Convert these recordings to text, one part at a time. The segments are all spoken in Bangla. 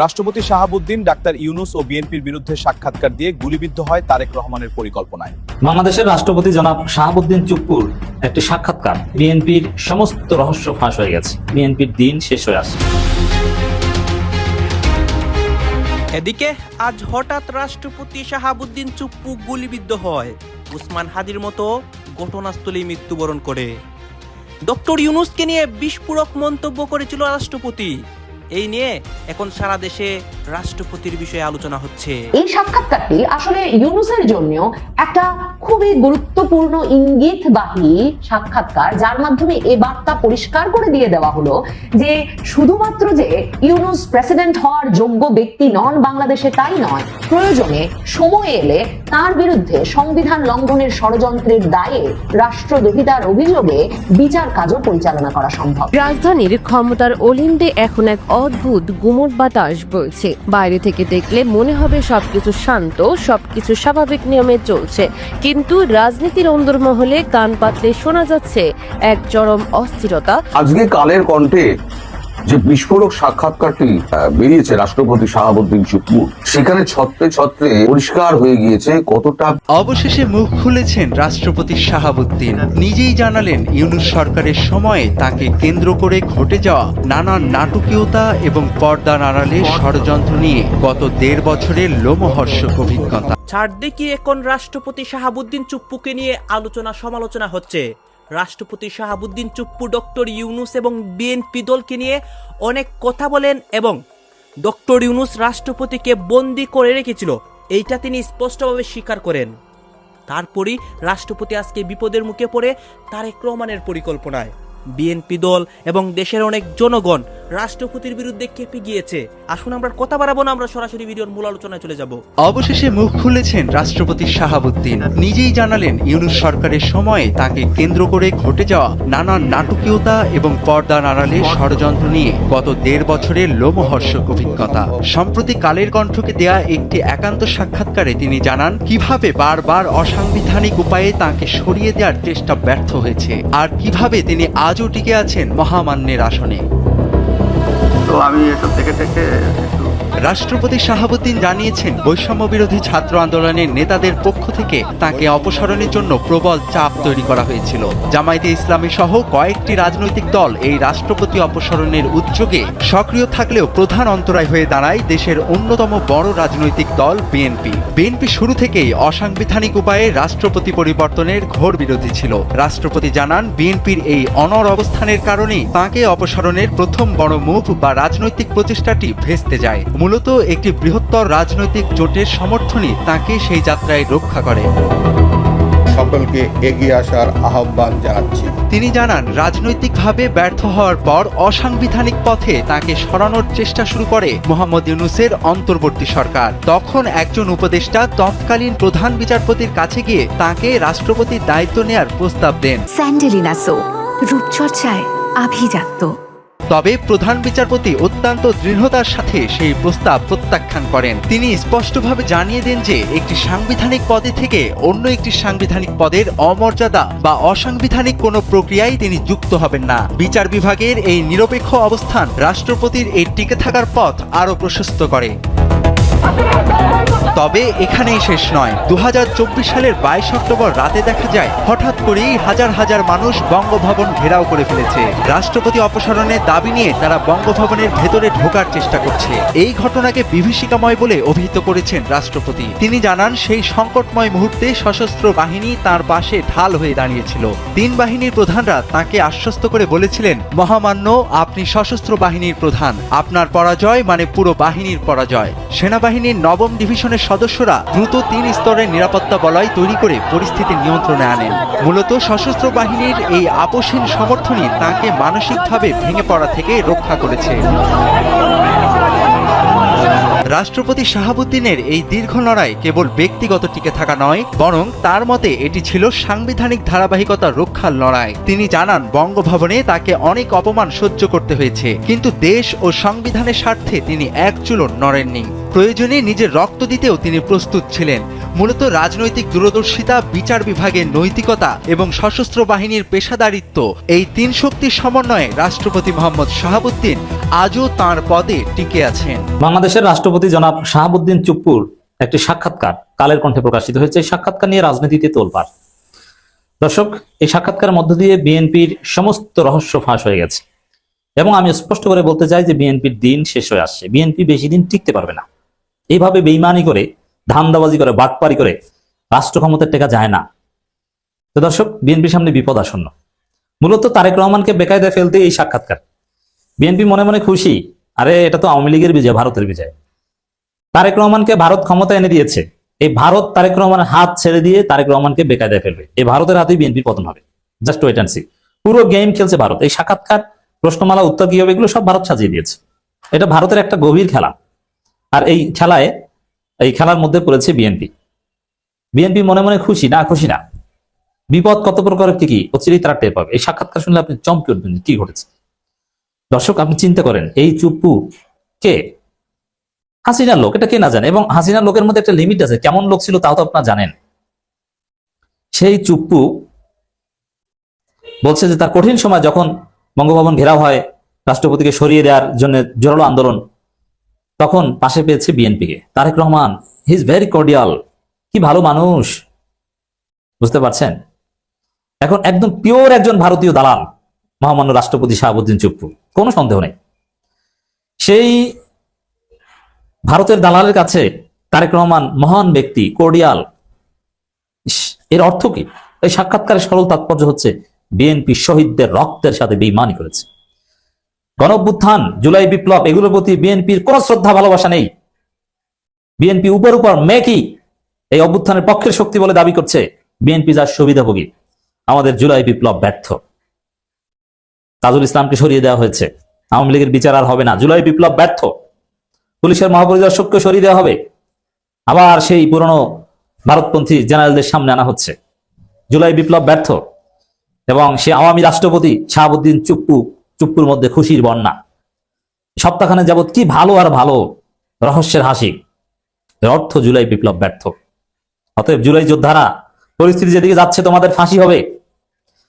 রাষ্ট্রপতি শাহাবুদ্দিন ডাক্তার ইউনূস ও বিএনপির বিরুদ্ধে সাক্ষাৎকার দিয়ে গুলিবিদ্ধ হয় তারেক রহমানের পরিকল্পনায়। বাংলাদেশের রাষ্ট্রপতি জনাব শাহাবুদ্দিন চুপ্পুর একটি সাক্ষাৎকার বিএনপির সমস্ত রহস্য ফাঁস হয়ে গেছে। বিএনপির দিন শেষ হয়ে আসছে। এদিকে আজ হঠাৎ রাষ্ট্রপতি শাহাবুদ্দিন চুপ্পু গুলিবিদ্ধ হয়। উসমান হাদির মতো ঘটনাস্থলেই মৃত্যুবরণ করে। ডক্টর ইউনূসকে নিয়ে বিস্ফোরক মন্তব্য করেছিল রাষ্ট্রপতি। এই নিয়ে এখন সারা দেশে রাষ্ট্রপতির বিষয়ে আলোচনা হচ্ছে। এই সাক্ষাৎকারটি আসলে ইউনূসের জন্য একটা খুবই গুরুত্বপূর্ণ ইঙ্গিতবাহী সাক্ষাৎকার, যার মাধ্যমে এই বার্তা পরিষ্কার করে দিয়ে দেওয়া হলো যে শুধুমাত্র যে ইউনূস প্রেসিডেন্ট হওয়ার যোগ্য ব্যক্তি নন বাংলাদেশে, তাই নয়, প্রয়োজনে সময় এলে তার বিরুদ্ধে সংবিধান লঙ্ঘনের ষড়যন্ত্রের দায়ে রাষ্ট্রদ্রোহিতার অভিযোগে বিচার কাজও পরিচালনা করা সম্ভব। রাজধানীর ক্ষমতার অলিন্দে এখন এক অদ্ভুত গুমট বাতাস বইছে। বাইরে থেকে দেখলে মনে হবে সবকিছু শান্ত, সবকিছু স্বাভাবিক নিয়মে চলছে, কিন্তু রাজনীতির অন্দরমহলে কান পাতলে শোনা যাচ্ছে এক চরম অস্থিরতা। আজকে কালের কণ্ঠে যে বিস্ফোরক সাক্ষাৎকারটি বেরিয়েছে রাষ্ট্রপতি শাহাবুদ্দিন চুপ্পু, সেখানে ছত্রে ছত্রে পরিষ্কার হয়ে গিয়েছে কতটা। অবশেষে মুখ খুলেছেন রাষ্ট্রপতি শাহাবুদ্দিন। নিজেই জানালেন ইউনূস সরকারের সময়ে তাকে কেন্দ্র করে ঘটে যাওয়া নানা নাটকীয়তা এবং পর্দার আড়ালে ষড়যন্ত্র নিয়ে গত ১.৫ বছরের লোমহর্ষক অভিজ্ঞতা। চারদিকে এখন রাষ্ট্রপতি শাহাবুদ্দিন চুপ্পুকে নিয়ে আলোচনা সমালোচনা হচ্ছে। রাষ্ট্রপতি শাহাবুদ্দিন চুপ্পু ডক্টর ইউনূস এবং বিএনপি দলকে নিয়ে অনেক কথা বলেন এবং ডক্টর ইউনূস রাষ্ট্রপতিকে বন্দী করে রেখেছিল, এইটা তিনি স্পষ্টভাবে স্বীকার করেন। তারপরই রাষ্ট্রপতি আজকে বিপদের মুখে পড়ে তারেক রহমানের পরিকল্পনায়। বিএনপি দল এবং দেশের অনেক জনগণ রাষ্ট্রপতির বিরুদ্ধে খেপে গিয়েছে। আসুন আমরা কথা বাড়াবো না, আমরা সরাসরি ভিডিওর মূল আলোচনায় চলে যাব। অবশেষে মুখ খুলেছেন রাষ্ট্রপতি শাহাবুদ্দিন। নিজেই জানালেন ইউনূস সরকারের সময়ে তাকে কেন্দ্র করে ঘটে যাওয়া নানা নাটকীয়তা এবং পর্দার আড়ালে ষড়যন্ত্র নিয়ে গত ১.৫ বছরের লোমহর্ষক অভিজ্ঞতা। সম্প্রতি কালের কণ্ঠকে দেয়া একটি একান্ত সাক্ষাৎকারে তিনি জানান কিভাবে বারবার অসাংবিধানিক উপায়ে তাকে সরিয়ে দেওয়ার চেষ্টা ব্যর্থ হয়েছে, আর কিভাবে তিনি আজও টিকে আছেন মহামান্যের আসনে। রাষ্ট্রপতি শাহাবুদ্দিন জানিয়েছেন বৈষম্য বিরোধী ছাত্র আন্দোলনের নেতাদের পক্ষ থেকে তাকে অপসারণের জন্য প্রবল চাপ তৈরি করা হয়েছিল। জামায়াতে ইসলামী সহ কয়েকটি রাজনৈতিক দল এই রাষ্ট্রপতি অপসারণের উদ্যোগে সক্রিয় থাকলেও প্রধান অন্তরায় হয়ে দাঁড়ায় দেশের অন্যতম বড় রাজনৈতিক দল বিএনপি। বিএনপি শুরু থেকেই অসাংবিধানিক উপায়ে রাষ্ট্রপতি পরিবর্তনের ঘোর বিরোধী ছিল। রাষ্ট্রপতি জানান বিএনপির এই অনড় অবস্থানের কারণেই তাকে অপসারণের প্রথম বড় মুভ বা রাজনৈতিক প্রচেষ্টাটি ভেস্তে যায়। মূলত একটি বৃহত্তর রাজনৈতিক জোটের সমর্থনই তাকে সেই যাত্রায় রক্ষা করে। সকলকে এগিয়ে আসার আহ্বান জানাচ্ছি। তিনি জানান রাজনৈতিকভাবে ব্যর্থ হওয়ার পর অসাংবিধানিক পথে তাকে সরানোর চেষ্টা শুরু করে মোহাম্মদ ইউনূসের অন্তর্বর্তী সরকার। তখন একজন উপদেষ্টা তৎকালীন প্রধান বিচারপতির কাছে গিয়ে তাকে রাষ্ট্রপতির দায়িত্ব নেয়ার প্রস্তাব দেন। স্যান্ডেলিনা সো, রূপচর্চায় আভিজাত্য। তবে প্রধান বিচারপতি অত্যন্ত দৃঢ়তার সাথে সেই প্রস্তাব প্রত্যাখ্যান করেন। তিনি স্পষ্টভাবে জানিয়ে দেন যে একটি সাংবিধানিক পদে থেকে অন্য একটি সাংবিধানিক পদের অমর্যাদা বা অসাংবিধানিক কোনো প্রক্রিয়ায় তিনি যুক্ত হবেন না। বিচার বিভাগের এই নিরপেক্ষ অবস্থান রাষ্ট্রপতির এই টিকে থাকার পথ আরও প্রশস্ত করে। তবে এখানেই শেষ নয়। ২০২৪ সালের ২২ অক্টোবর রাতে দেখা যায় হঠাৎ করেই হাজার হাজার মানুষ বঙ্গভবন ঘেরাও করে ফেলেছে। রাষ্ট্রপতি অপসারণের দাবি নিয়ে তারা বঙ্গভবনের ভেতরে ঢোকার চেষ্টা করছে। এই ঘটনাকে বিভীষিকাময় বলে অভিহিত করেছেন রাষ্ট্রপতি। তিনি জানান সেই সংকটময় মুহূর্তে সশস্ত্র বাহিনী তার পাশে ঢাল হয়ে দাঁড়িয়েছিল। ৩ বাহিনীর প্রধানরা তাকে আশ্বস্ত করে বলেছিলেন, মহামান্য, আপনি সশস্ত্র বাহিনীর প্রধান, আপনার পরাজয় মানে পুরো বাহিনীর পরাজয়। সেনাবাহিনীর ৯ম ডিভিশনের সদস্যরা দ্রুত ৩ স্তরের নিরাপত্তা বলয় তৈরি করে পরিস্থিতি নিয়ন্ত্রণে আনেন। মূলত সশস্ত্র বাহিনীর এই আপোষহীন সমর্থনই তাকে মানসিকভাবে ভেঙে পড়া থেকে রক্ষা করেছে। রাষ্ট্রপতি শাহাবুদ্দিনের এই দীর্ঘ লড়াই কেবল ব্যক্তিগত টিকে থাকা নয়, বরং তার মতে এটি ছিল সাংবিধানিক ধারাবাহিকতা রক্ষার লড়াই। তিনি জানান বঙ্গভবনে তাকে অনেক অপমান সহ্য করতে হয়েছে, কিন্তু দেশ ও সংবিধানের স্বার্থে তিনি এক চুলও নড়েননি। প্রয়োজনে নিজের রক্ত দিতেও তিনি প্রস্তুত ছিলেন। মূলত রাজনৈতিক দূরদর্শিতা, বিচার বিভাগের নৈতিকতা এবং সশস্ত্র বাহিনীর পেশাদারিত্ব, এই তিন শক্তির সমন্বয়ে রাষ্ট্রপতি মোহাম্মদ শাহাবুদ্দিন আজও তাঁর পদে টিকে আছেন। বাংলাদেশের রাষ্ট্রপতি জনাব শাহাবুদ্দিন চুপ্পুর একটি সাক্ষাৎকার কালের কণ্ঠে প্রকাশিত হয়েছে। এই সাক্ষাৎকার নিয়ে রাজনীতিতে তোলপাড়। দর্শক, এই সাক্ষাৎকারের মধ্য দিয়ে বিএনপির সমস্ত রহস্য ফাঁস হয়ে গেছে এবং আমি স্পষ্ট করে বলতে চাই যে বিএনপির দিন শেষ হয়ে আসছে। বিএনপি বেশি দিন টিকতে পারবে না। এইভাবে বেইমানি করে, ধান্দাবাজি করে, বাটপারি করে রাষ্ট্র ক্ষমতার টেকা যায় না। তো দর্শক, বিএনপির সামনে বিপদ আসন্ন। মূলত তারেক রহমানকে বেকায়দায় ফেলতে এই সাক্ষাৎকার। বিএনপি মনে মনে খুশি, আরে এটা তো আওয়ামী লীগের বিজয়, ভারতের বিজয়। তারেক রহমানকে ভারত ক্ষমতা এনে দিয়েছে, এই ভারত তারেক রহমানের হাত ছেড়ে দিয়ে তারেক রহমানকে বেকায়দায় ফেলবে। এই ভারতের হাতেই বিএনপির পতন হবে। Just wait and see. পুরো গেম খেলছে ভারত। এই সাক্ষাৎকার, প্রশ্নমালা, উত্তর কি হবে, এগুলো সব ভারত সাজিয়ে দিয়েছে। এটা ভারতের একটা গভীর খেলা। আর এই খেলার মধ্যে পড়েছে বিএনপি। বিএনপি মনে মনে খুশি না, খুশি না। বিপদ কত প্রকারের কি অচিরেই তারা টের পাবে। এই সাক্ষাৎকার শুনলে আপনি চমকে উঠবেন, কি ঘটেছে। দর্শক, আপনি চিন্তা করেন, এই চুপ্পু কে? হাসিনার লোক, এটা কে না জানে। এবং হাসিনার লোকের মধ্যে একটা লিমিট আছে, কেমন লোক ছিল তাও তো আপনারা জানেন। সেই চুপ্পু বলছে যে তার কঠিন সময় যখন বঙ্গভবন ঘেরাও হয়, রাষ্ট্রপতিকে সরিয়ে দেওয়ার জন্য জোরালো আন্দোলন, তখন পাশে পেয়েছে বিএনপিকে। Tarek Rahman, he is very cordial, কি ভালো মানুষ, বুঝতে পারছেন? এখন একদম পিওর একজন ভারতীয় দালাল মহামান্য রাষ্ট্রপতি শাহাবুদ্দিন চুপ্পু, কোনো সন্দেহ নেই। সেই ভারতের দালালের কাছে তারেক রহমান মহান ব্যক্তি, কর্ডিয়াল। এর অর্থ কি? এই সাক্ষাৎকারের সরল তাৎপর্য হচ্ছে বিএনপি শহীদদের রক্তের সাথে বেইমানি করেছে। গণঅভ্যুত্থান, জুলাই বিপ্লব, এগুলোর প্রতি বিএনপির কোন শ্রদ্ধা ভালোবাসা নেই। বিএনপি উপর মেকি এই অভ্যুত্থানের পক্ষের শক্তি বলে দাবি করছে। বিএনপি যার সুবিধাভোগী। আমাদের জুলাই বিপ্লব ব্যর্থ, তাজুল ইসলামকে সরিয়ে দেওয়া হয়েছে, আওয়ামী লীগের বিচার আর হবে না, জুলাই বিপ্লব ব্যর্থ, পুলিশের মহাপরিদর্শককে সরিয়ে দেওয়া হবে, আবার সেই পুরনো ভারতপন্থী জেনারেলদের সামনে আনা হচ্ছে। জুলাই বিপ্লব ব্যর্থ। এবং সে আওয়ামী রাষ্ট্রপতি শাহাবুদ্দিন চুপ্পুর মধ্যে খুশির বন্যা। সপ্তাহখানে যাবৎ কি ভালো আর ভালো, রহস্যের হাসি। এর অর্থ জুলাই বিপ্লব ব্যর্থ। অতএব জুলাই যোদ্ধারা, পরিস্থিতি যেদিকে যাচ্ছে তোমাদের ফাঁসি হবে।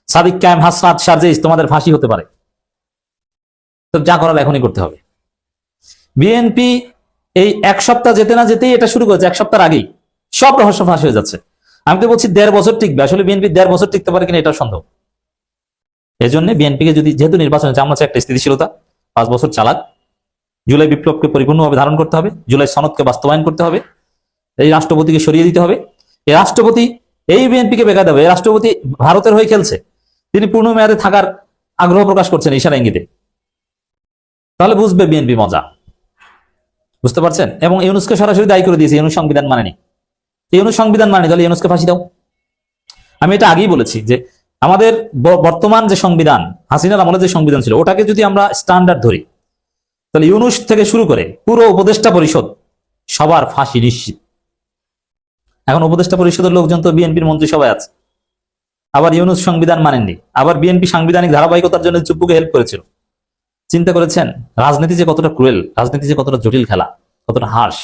সাদিক কায়েম, হাসনাত, শারজিস, তোমাদের ফাঁসি হতে পারে। তো যা করার এখনই করতে হবে। বিএনপি এই এক সপ্তাহ যেতে না যেতেই এটা শুরু করেছে। এক সপ্তাহ আগেই সব রহস্য ফাঁস হয়ে যাচ্ছে। আমি তো বলছি 1.5 বছর টিকবে, আসলে বিএনপি 1.5 বছর টিকতে পারে কিনা এটা সন্দেহ। এই জন্য বিএনপিকে যদি, যেহেতু নির্বাচনে আমরা চাই একটা স্থিতিশীলতা, 5 বছর চালাক, জুলাই বিপ্লবকে পরিপূর্ণভাবে ধারণ করতে হবে, জুলাই সনদকে বাস্তবায়ন করতে হবে, এই রাষ্ট্রপতিকে সরিয়ে দিতে হবে। এই রাষ্ট্রপতি এই বিএনপিকে বেকায়দা দেবে। এই রাষ্ট্রপতি ভারতের হয়ে খেলছে, তিনি পূর্ণ মেয়াদে থাকার আগ্রহ প্রকাশ করছেন ইশারা ইঙ্গিতে। তাহলে বুঝবে বিএনপি মজা, বুঝতে পারছেন? এবং ইউনূসকে সরাসরি দায়ী করে দিয়েছে, ইউনূস সংবিধান মানেনি। ইউনূস সংবিধান মানেনি, তাহলে ইউনূসকে ফাঁসি দাও। আমি এটা আগেই বলেছি যে আমাদের বর্তমান যে সংবিধান, হাসিনার আমলে যে সংবিধান ছিল, ওটাকে যদি আমরা স্ট্যান্ডার্ড ধরি, তাহলে ইউনূস থেকে শুরু করে পুরো উপদেষ্টা পরিষদ সবার ফাঁসি নিশ্চিত। এখন উপদেষ্টা পরিষদের লোকজন তো বিএনপির মন্ত্রিসভায় আছে। আবার ইউনূস সংবিধান মানেননি, আবার বিএনপি সাংবিধানিক ধারাবাহিকতার জন্য চুপ্পুকে হেল্প করেছিল। চিন্তা করেছেন রাজনীতি যে কতটা ক্রুয়েল, রাজনীতি যে কতটা জটিল খেলা, কতটা হার্শ,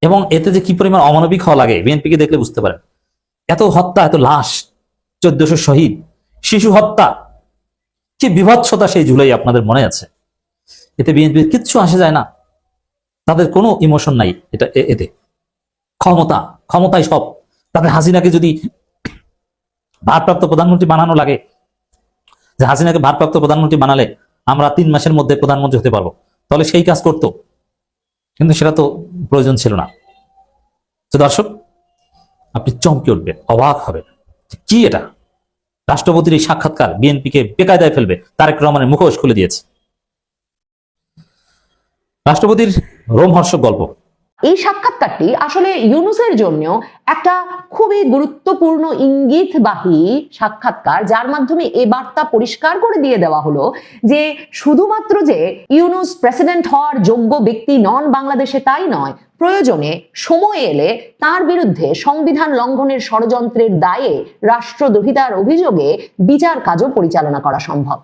এবং এতে যে কি পরিমাণ অমানবিক হওয়া লাগে বিএনপিকে দেখলে বুঝতে পারেন। এত হত্যা, এত লাশ, 1400 শহীদ, শিশু হত্যা, কি বিভৎসতা সেই জুলাই আপনাদের মনে আছে। এতে বিএনপির কিচ্ছু আসে যায় না, তাদের কোনো ইমোশন নাই। এতে ক্ষমতাই সব। তাদের হাসিনাকে যদি ভারপ্রাপ্ত প্রধানমন্ত্রী বানানো লাগে, যে হাসিনাকে ভারপ্রাপ্ত প্রধানমন্ত্রী বানালে আমরা 3 মাসের মধ্যে প্রধানমন্ত্রী হতে পারবো, তাহলে সেই কাজ করতো, কিন্তু সেটা তো প্রয়োজন ছিল না। তো দর্শক, আপনি চমকে উঠবেন, অবাক হবেন, কি এটা? রাষ্ট্রপতির এই সাক্ষাৎকার বিএনপিকে বেকায়দায় ফেলবে। তারেক রহমানের মুখোশ খুলে দিয়েছে। রাষ্ট্রপতির রোমহর্ষক গল্প। এই সাক্ষাৎকারটি আসলে ইউনূসের জন্য একটা খুবই গুরুত্বপূর্ণ ইঙ্গিতবাহী সাক্ষাৎকার, যার মাধ্যমে এই বার্তা পরিষ্কার করে দিয়ে দেওয়া হলো যে শুধুমাত্র যে ইউনূস প্রেসিডেন্ট হওয়ার যোগ্য ব্যক্তি নন বাংলাদেশে, তাই নয়, প্রয়োজনে সময় এলে তার বিরুদ্ধে সংবিধান লঙ্ঘনের ষড়যন্ত্রের দায়ে রাষ্ট্রদ্রোহিতার অভিযোগে বিচার কাজও পরিচালনা করা সম্ভব।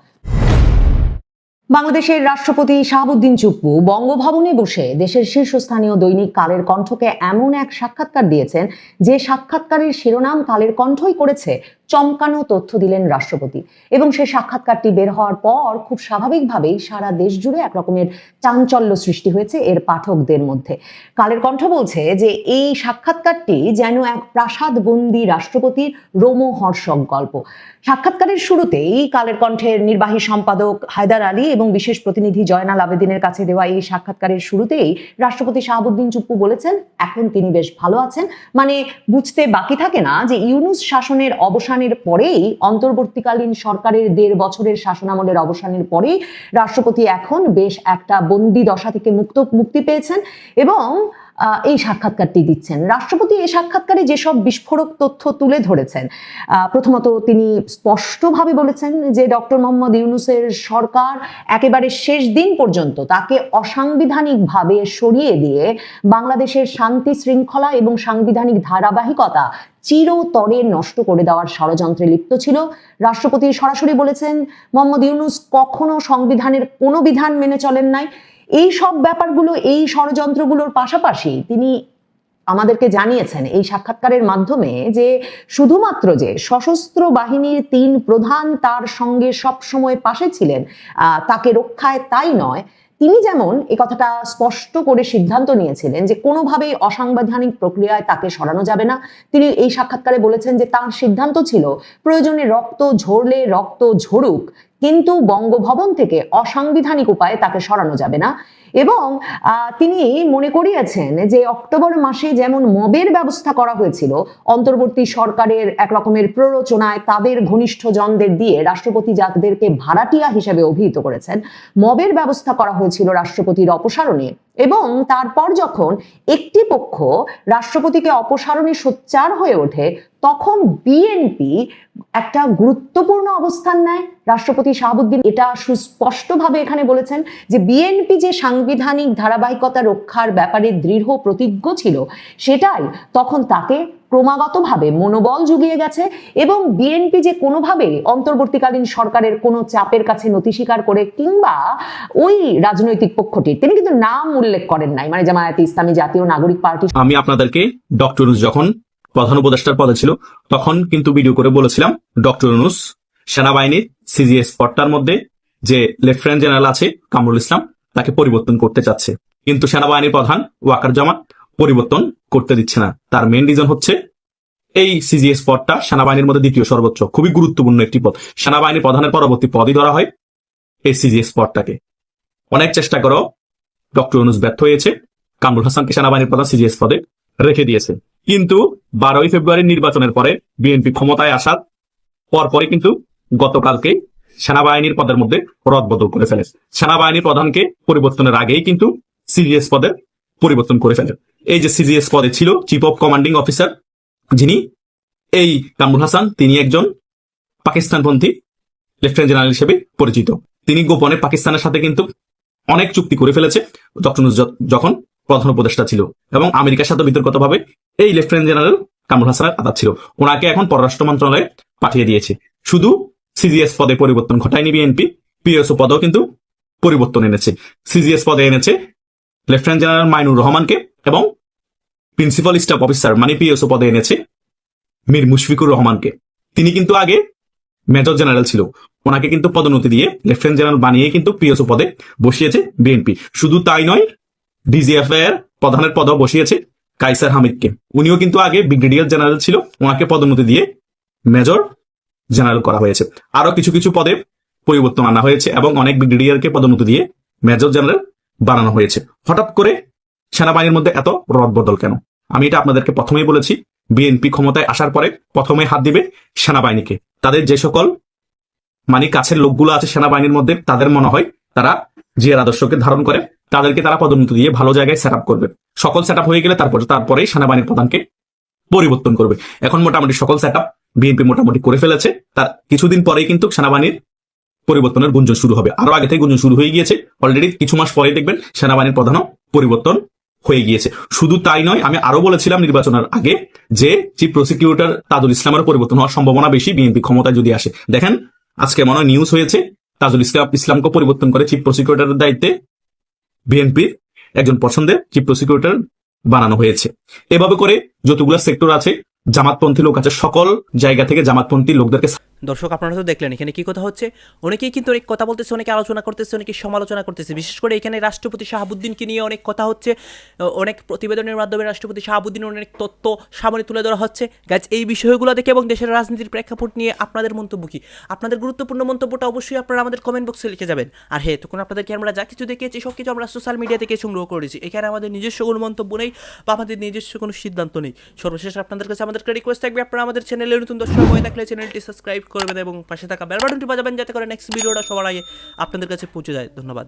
বাংলাদেশের রাষ্ট্রপতি শাহাবুদ্দিন চুপ্পু বঙ্গভবনে বসে দেশের শীর্ষস্থানীয় দৈনিক কালের কণ্ঠকে এমন এক সাক্ষাৎকার দিয়েছেন যে সাক্ষাৎকারের শিরোনাম কালের কণ্ঠই করেছে চমকানো তথ্য দিলেন রাষ্ট্রপতি। এবং সেই সাক্ষাৎকারটি বের হওয়ার পর খুব স্বাভাবিকভাবেই সারা দেশ জুড়ে একরকমের চাঞ্চল্য সৃষ্টি হয়েছে এর পাঠকদের মধ্যে। কালের কণ্ঠ বলছে যে এই সাক্ষাৎকারটি যেন এক প্রাসাদবন্দী রাষ্ট্রপতির রোমহর্ষক গল্প। সাক্ষাৎকারের শুরুতেই কালের কণ্ঠের নির্বাহী সম্পাদক হায়দার আলী এবং বিশেষ প্রতিনিধি জয়নাল আবেদিনের কাছে দেওয়া এই সাক্ষাৎকারের শুরুতেই রাষ্ট্রপতি শাহাবুদ্দিন চুপ্পু বলেছেন এখন তিনি বেশ ভালো আছেন। মানে বুঝতে বাকি থাকে না যে ইউনূস শাসনের অবসানের পরেই, অন্তর্বর্তীকালীন সরকারের ১.৫ বছরের শাসনামলের অবসানের পরেই রাষ্ট্রপতি এখন বেশ একটা বন্দি দশা থেকে মুক্তি পেয়েছেন এবং এই সাক্ষাৎকারটি দিচ্ছেন। রাষ্ট্রপতি এই সাক্ষাৎকারে যেসব বিস্ফোরক তথ্য তুলে ধরেছেন, প্রথমত তিনি স্পষ্টভাবে বলেছেন যে ডক্টর মোহাম্মদ ইউনূসের সরকার একেবারে শেষ দিন পর্যন্ত তাকে অসাংবিধানিকভাবে সরিয়ে দিয়ে বাংলাদেশের শান্তি শৃঙ্খলা এবং সাংবিধানিক ধারাবাহিকতা চিরতরে নষ্ট করে দেওয়ার ষড়যন্ত্রে লিপ্ত ছিল। রাষ্ট্রপতি সরাসরি বলেছেন মোহাম্মদ ইউনূস কখনো সংবিধানের কোনো বিধান মেনে চলেন নাই। এই সব ব্যাপারগুলো, এই ষড়যন্ত্রগুলোর পাশাপাশি তিনি আমাদেরকে জানিয়েছেন এই সাক্ষাৎকারের মাধ্যমে যে শুধুমাত্র যে সশস্ত্র বাহিনীর ৩ প্রধান তার সঙ্গে সবসময় পাশে ছিলেন তাকে রক্ষায়, তাই নয়, তিনি যেমন এই কথাটা স্পষ্ট করে সিদ্ধান্ত নিয়েছিলেন যে কোনোভাবেই অসাংবিধানিক প্রক্রিয়ায় তাকে সরানো যাবে না। তিনি এই সাক্ষাৎকারে বলেছেন যে তার সিদ্ধান্ত ছিল প্রয়োজনে রক্ত ঝরলে রক্ত ঝরুক, কিন্তু বঙ্গভবন থেকে অসাংবিধানিক উপায়ে তাকে সরানো যাবে না। এবং তিনি মনে করিয়েছেন যে অক্টোবর মাসে যেমন মবের ব্যবস্থা করা হয়েছিল অন্তর্বর্তী সরকারের এক রকমের প্ররোচনায় তাদের ঘনিষ্ঠ জনদের দিয়ে রাষ্ট্রপতি যাদেরকে ভাড়াটিয়া হিসেবে অভিহিত করেছেন, মবের ব্যবস্থা করা হয়েছিল রাষ্ট্রপতির অপসারণে। এবং তারপর যখন একটি পক্ষ রাষ্ট্রপতিকে অপসারণে সোচ্চার হয়ে ওঠে তখন বিএনপি একটা গুরুত্বপূর্ণ অবস্থান নেয়। রাষ্ট্রপতি শাহাবুদ্দিন এটা সুস্পষ্টভাবে এখানে বলেছেন যে বিএনপি যে সাংবিধানিক ধারাবাহিকতা রক্ষার ব্যাপারে দৃঢ় প্রতিজ্ঞ ছিল সেটাই তখন তাকে ক্রমাগতভাবে মনোবল জুগিয়ে গেছে এবং বিএনপি যে কোনোভাবে অন্তর্বর্তীকালীন সরকারের কোনো চাপের কাছে নতি স্বীকার করে কিংবা ওই রাজনৈতিক পক্ষটির, তিনি কিন্তু নাম উল্লেখ করেন নাই, মানে জামায়াতে ইসলামী, জাতীয় নাগরিক পার্টি। আমি আপনাদেরকে ডক্টর ইউনূস যখন প্রধান উপদেষ্টার পদে ছিল তখন কিন্তু ভিডিও করে বলেছিলাম ডক্টর ইউনূস সেনাবাহিনীর সিজিএস পদটার মধ্যে যে লেফটেন্যান্ট জেনারেল আছে কামরুল ইসলাম তাকে পরিবর্তন করতে চাচ্ছে, কিন্তু সেনাবাহিনীর প্রধান ওয়াকারুজ্জামান পরিবর্তন করতে দিচ্ছে না। তার মেইন রিজন হচ্ছে এই সিজিএস পদটা সেনাবাহিনীর মধ্যে দ্বিতীয় সর্বোচ্চ, খুবই গুরুত্বপূর্ণ একটি পদ। সেনাবাহিনীর প্রধানের পরবর্তী পদই ধরা হয় এই সিজিএস পদটাকে। অনেক চেষ্টা করেও ডক্টর ইউনূস ব্যর্থ হয়েছে, কামরুল হাসানকে সেনাবাহিনীর প্রধান সিজিএস পদে রেখে দিয়েছে। কিন্তু 12ই ফেব্রুয়ারি নির্বাচনের পরে বিএনপি ক্ষমতায় আসার পরপরই কিন্তু গতকালকে সেনাবাহিনীর পদের মধ্যে রদবদল করে ফেলে। সেনাবাহিনীর প্রধানকে পরিবর্তনের আগেই কিন্তু সিজিএস পদের পরিবর্তন করে ফেলে। এই যে সিজিএস পদে ছিল চিফ অফ কমান্ডিং অফিসার, যিনি এই কামরুল হাসান, তিনি একজন পাকিস্তানপন্থী লেফটেন্যান্ট জেনারেল হিসেবে পরিচিত। তিনি গোপনে পাকিস্তানের সাথে কিন্তু অনেক চুক্তি করে ফেলেছে ডক্টর ইউনূস যখন প্রধান উপদেষ্টা ছিল, এবং আমেরিকার সাথে বিতর্কতভাবে এই লেফটেন্যান্ট জেনারেল কামরুল হাসানের আদাত ছিল, ওনাকে এখন পররাষ্ট্র মন্ত্রণালয়ে পাঠিয়ে দিয়েছে। শুধু সিজিএস পদে পরিবর্তন ঘটায়নি বিএনপি, পিএসও পদেও কিন্তু পরিবর্তন এনেছে। সিজিএস পদে এনেছে লেফটেন্যান্ট জেনারেল মাইনুর রহমানকে এবং প্রিন্সিপাল স্টাফ অফিসার মানে পিএসও পদে এনেছে মীর মুশফিকুর রহমানকে। তিনি কিন্তু আগে মেজর জেনারেল ছিল, ওনাকে কিন্তু পদোন্নতি দিয়ে লেফটেন্যান্ট জেনারেল বানিয়ে কিন্তু পিএসও পদে বসিয়েছে বিএনপি। শুধু তাই নয়, ডিজিএফ এর প্রধানের পদও বসিয়েছে কাইসার হামিদকে। উনিও কিন্তু আগে ব্রিগেডিয়ার জেনারেল ছিল, ওনাকে পদোন্নতি দিয়ে মেজর জেনারেল করা হয়েছে। আরো কিছু কিছু পদে পরিবর্তন আনা হয়েছে এবং অনেক ব্রিগেডিয়ারকে পদোন্নতি দিয়ে মেজর জেনারেল বানানো হয়েছে। হঠাৎ করে সেনাবাহিনীর মধ্যে এত রদবদল কেন? আমি এটা আপনাদেরকে প্রথমেই বলেছি, বিএনপি ক্ষমতায় আসার পরে প্রথমে হাত দিবে সেনাবাহিনীকে। তাদের যে সকল মানে কাছের লোকগুলো আছে সেনাবাহিনীর মধ্যে, তাদের মনে হয় তারা জিয়ার আদর্শকে ধারণ করে, তাদেরকে তারা পদোন্নতি দিয়ে ভালো জায়গায় সেট আপ করবে। সকল সেট আপ হয়ে গেলে তারপরেই সেনাবাহিনীর প্রধানকে পরিবর্তন করবে। এখন মোটামুটি সকল সেট আপ বিএনপি মোটামুটি করে ফেলেছে। তার কিছুদিন পরেই কিন্তু সেনাবাহিনীর পরিবর্তনের গুঞ্জন শুরু হবে। আরো আগে থেকে গুঞ্জন শুরু হয়ে গিয়েছে, অলরেডি কিছু মাস পরে দেখবেন সেনাবাহিনীর প্রধানও পরিবর্তন হয়ে গিয়েছে। শুধু তাই নয়, আমি আরো বলেছিলাম নির্বাচনের আগে যে চিফ প্রসিকিউটর তাজুল ইসলামের পরিবর্তন হওয়ার সম্ভাবনা বেশি বিএনপি ক্ষমতায় যদি আসে। দেখেন আজকে মনে হয় নিউজ হয়েছে তাজুল ইসলামকে পরিবর্তন করে চিফ প্রসিকিউটরের দায়িত্বে বিএনপির একজন পছন্দের চিফ প্রসিকিউটর বানানো হয়েছে। এভাবে করে যতগুলো সেক্টর আছে, জামাতপন্থী লোক আছে, সকল জায়গা থেকে জামাতপন্থী লোকদেরকে। দর্শক, আপনারা তো দেখলেন এখানে কি কথা হচ্ছে। অনেকেই কিন্তু অনেক কথা বলতেছে, অনেকে আলোচনা করতেছে, অনেকে সমালোচনা করতেছে। বিশেষ করে এখানে রাষ্ট্রপতি শাহাবুদ্দিনকে নিয়ে অনেক কথা হচ্ছে, অনেক প্রতিবেদনের মাধ্যমে রাষ্ট্রপতি শাহাবুদ্দিনের অনেক তথ্য সামনে তুলে ধরা হচ্ছে। গাইজ, এই বিষয়গুলো দেখে এবং দেশের রাজনীতির প্রেক্ষাপট নিয়ে আপনাদের মন্তব্য কি? আপনাদের গুরুত্বপূর্ণ মন্তব্যটা অবশ্যই আপনারা আমাদের কমেন্ট বক্সে লিখে যাবেন। আর হ্যাঁ, তখন আপনাদেরকে আমরা যা কিছু দেখিয়েছি সব কিছু আমরা সোশ্যাল মিডিয়া থেকে সংগ্রহ করেছি। এখানে আমাদের নিজস্ব কোনো মন্তব্য নেই বা আমাদের নিজস্ব কোনো সিদ্ধান্ত নেই। সর্বশেষ আপনাদের কাছে আমাদের একটা রিকোয়েস্ট থাকবে, আপনারা আমাদের চ্যানেলে নতুন দর্শক হয়ে থাকলে চ্যানেলটি সাবস্ক্রাইব করবেন এবং পাশে থাকা বেল বাটনটি বাজাবেন, যাতে করে নেক্সট ভিডিওটা সবার আগে আপনাদের কাছে পৌঁছে যায়। ধন্যবাদ।